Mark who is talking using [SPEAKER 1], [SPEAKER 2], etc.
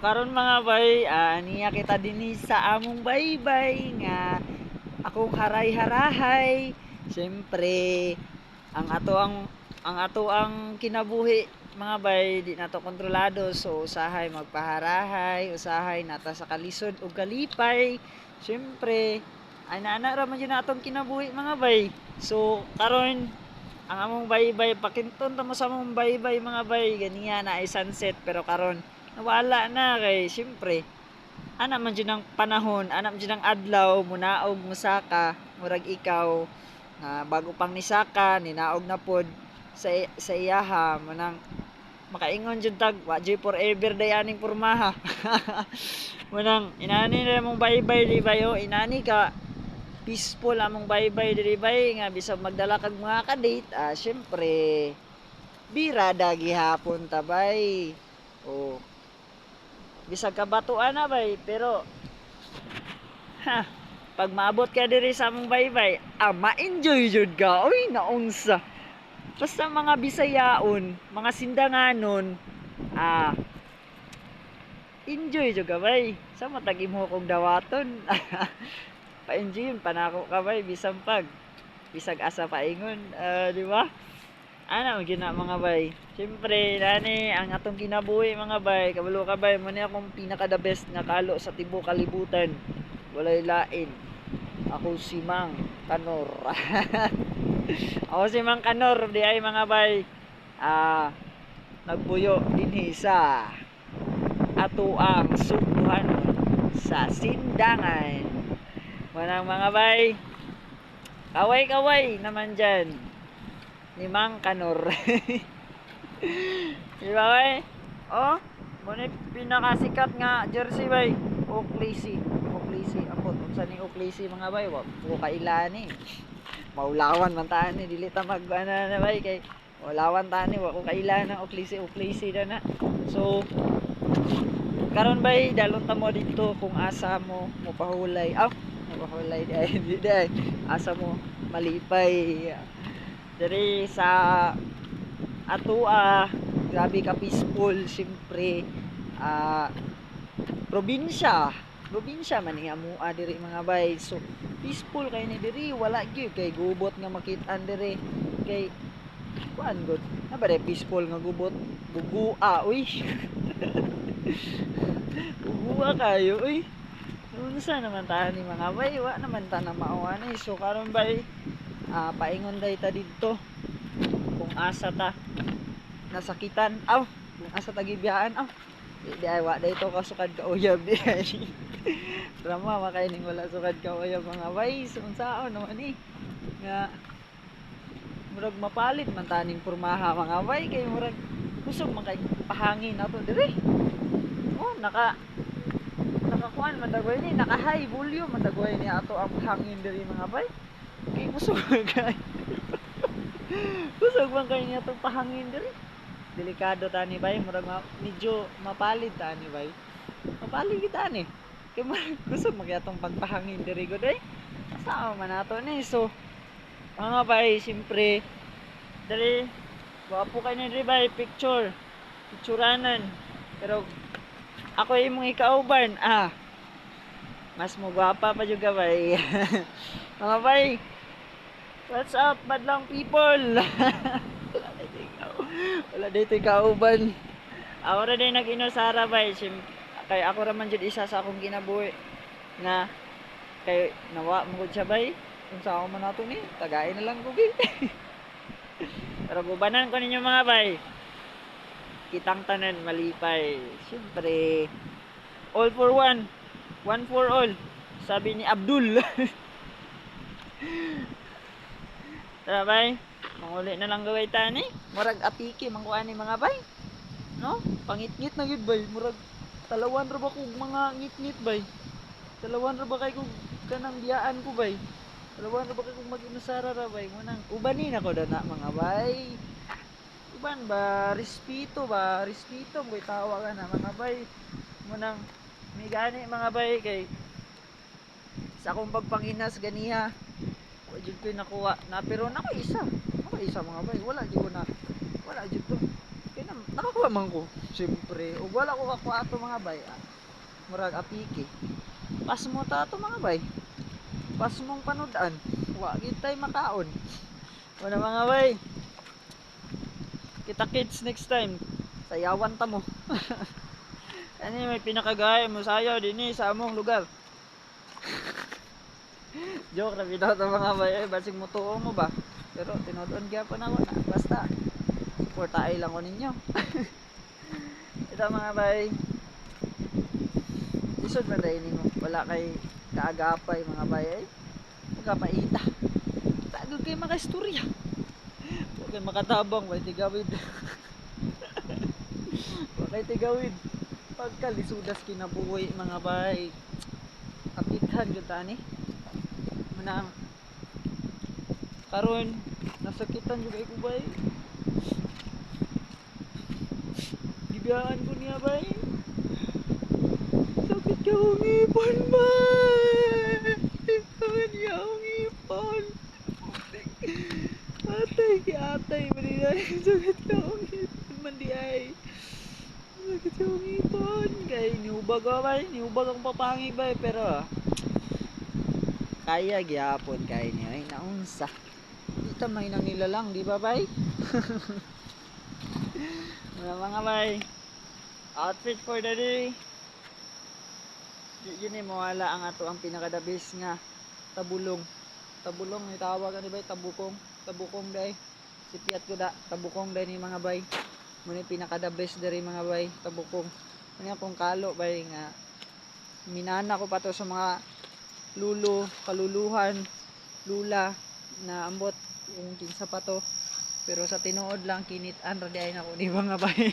[SPEAKER 1] karon mga bay, niya kita dinhi sa among baybay nga akong haray-harahay. Siyempre, ang ato ang kinabuhi mga bay di nato kontrolado, so usahay magpaharahay, usahay nata sa kalisod ug kalipay. Siyempre, ana ra man yun atong kinabuhi mga bay. So karon ang among baybay pakinton ta mo sa among baybay mga bay ganiya na ay sunset, pero karon nawala na kay siyempre ana man jud ang panahon, ana man jud ang adlaw, munaog musaka murag ikaw nga bago pang nisaka ninaog na pod sa iyaha manang makaingon jud tag wa jud forever dayaning pormaha. Manang inani na mong baybay di bayo, inani ka peaceful among baybay diri bay nga bisag magdala kag mga ka-date, syempre birada gihapon ta bay. O bisag kabatuan na bay, pero ha, pag maabot ka diri sa among baybay, ma-enjoy jud ka. Uy, naunsa. Basta mga Bisayaon, mga Sindanganon, enjoy jud ka bay. Sa matag imo kong dawaton. Pa-enjoy yun, panako ka bay, bisag asa paingon, di ba? Ana mo gina mga bay. Siyempre, nani ang atong kinabuhi mga bay, kabalo ka bay, mo ni akong pinaka the best nga kalo sa tibuok kalibutan. Walay lain. Ako si Mang Kanor. Ako si Mang Kanor, di ay mga bay. Nagpuyo dinhi sa ato ang subuhan sa Sindangan. Manang mga bay, kaway-kaway naman dyan ni Mang Kanor. Di ba bay? Oh, muna pinakasikat nga jersey bay, Oakley. Ambot unsa ni Oakley mga bay, wa ko kailani. Maulawan man taan ni dili ta mag na bay kay maulawan taan ni wa ko kailan ng Oakley na. So karon bay dalon ta mo dito kung asa mo pahulay. Mapahulay di ay asa mo malipay diri sa ato grabe ka peaceful siyempre. Probinsya man ni amua diri mga bay, so peaceful kay ni diri, wala gyud kay gubot nga makit-an diri kay kuan gud na ba peaceful nga gubot gugua uy. Gugua kayo uy. Unsa naman ta ni mga bay, wa naman ta na mao ani. So karon bay, paingon day ta didto kung asa ta nasakitan, kung asa ta gibiyaan, di ay wa day to kasukad ka uyab di ay. Drama makaining wala sukad ka uyab mga bay. So unsaon naman ni nga murag mapalit man taning pormaha mga bay kay murag kusog man kay pahangin ato diri. Nakakuan man dagway ni, naka high volume man dagway ni ato ang hangin diri mga bay. Kay kusog kay kusog man kay niya tong pahangin diri. Delikado ta ni bay, murag medyo mapalid ta ni bay. Mapalid kita ni. Kay kusog man kay atong pagpahangin diri gud ay. Sao man nato ni. So mga bay, siyempre diri wapo kay ni diri bay picturanan. Pero ako imong ikauban, mas mo gwapa pa jud ka bay. Mga bay, what's up badlang people? Wala dito ikauban. Ako ra din nag-inusara bay, kay ako ra man jud isa sa akong kinabuhi na kay nawa mo gud siya bay. Kung sa ako man nato ni, tagay na lang gugi. Pero gubanan ko ninyo mga bay, kitang tanan malipay. Siyempre, all for one for all, sabi ni Abdul. Tara bay, manguli na lang gaway tani. Murag apiki mangkuan ni mga bay, no? Pangit-ngit na gid bay, murag talawan ra ba kog mga ngit-ngit bay. Talawan ra ba kay kog kanang biyaan ko bay. Talawan ra ba kay kog mag-inusara ra bay. Munang ubanin ako dana mga bay. Uban ba respeto mo tawa ka na mga bay. Munang migani mga bay kay sa akong pagpanginas ganiha wa jud ko nakuha na, pero nako isa mga bay, wala jud to Kaya nakakuha man ko. Siyempre, ug wala ko kakuha ato mga bay. Murag apiki. Pas mo ta ato mga bay. Pas mong panudan. Wa gid tay makaon. Wala mga bay. Kita kids next time. Sayawan ta mo. Ani may pinakagaya mo sayaw dinhi sa among lugar. Joke na bitaw to mga bay. Basig mo tuo mo ba? Pero tinodon gyapon ako na. Basta suportaay lang ko ninyo. Ito mga bay. Isod man dahil mo. Wala kay kaagapay mga bay ay. Pagkapaita. Tagod kay mga istorya. Huwag kay makatabang. Huwag tigawid. Huwag kay tigawid. Pagkalisudas kinabuhi mga bay. Apikhan yun tani. Manang. Karon nasakitan juga ko bay. Gibiyaan ko niya bay. Sakit ka akong ipon bay. Sakit ka akong ipon. Atay ki atay manilay. Sakit ka akong ipon mandi ay. Sakit ka akong ipon. Kay niubag ako bay. Niubag akong papangi bay. Pero kaya gyapon kay niya. Ay naunsa. Ito may nang nilalang di ba bay? Mga bay. Outfit for the day. Yun eh mawala ang ato ang pinakadabis nga tabulong. Tabulong ni tawag ani bay tabukong. Tabukong day. Sipiat ko da tabukong day ni mga bay. Muna pinakadabis diri mga bay tabukong. Ano kung kalo bay nga minana ko pa to sa mga lulo, kaluluhan, lula na ambot yung kinsa pa to. Pero sa tinuod lang kinit-an ra di ay nako ni mga bay.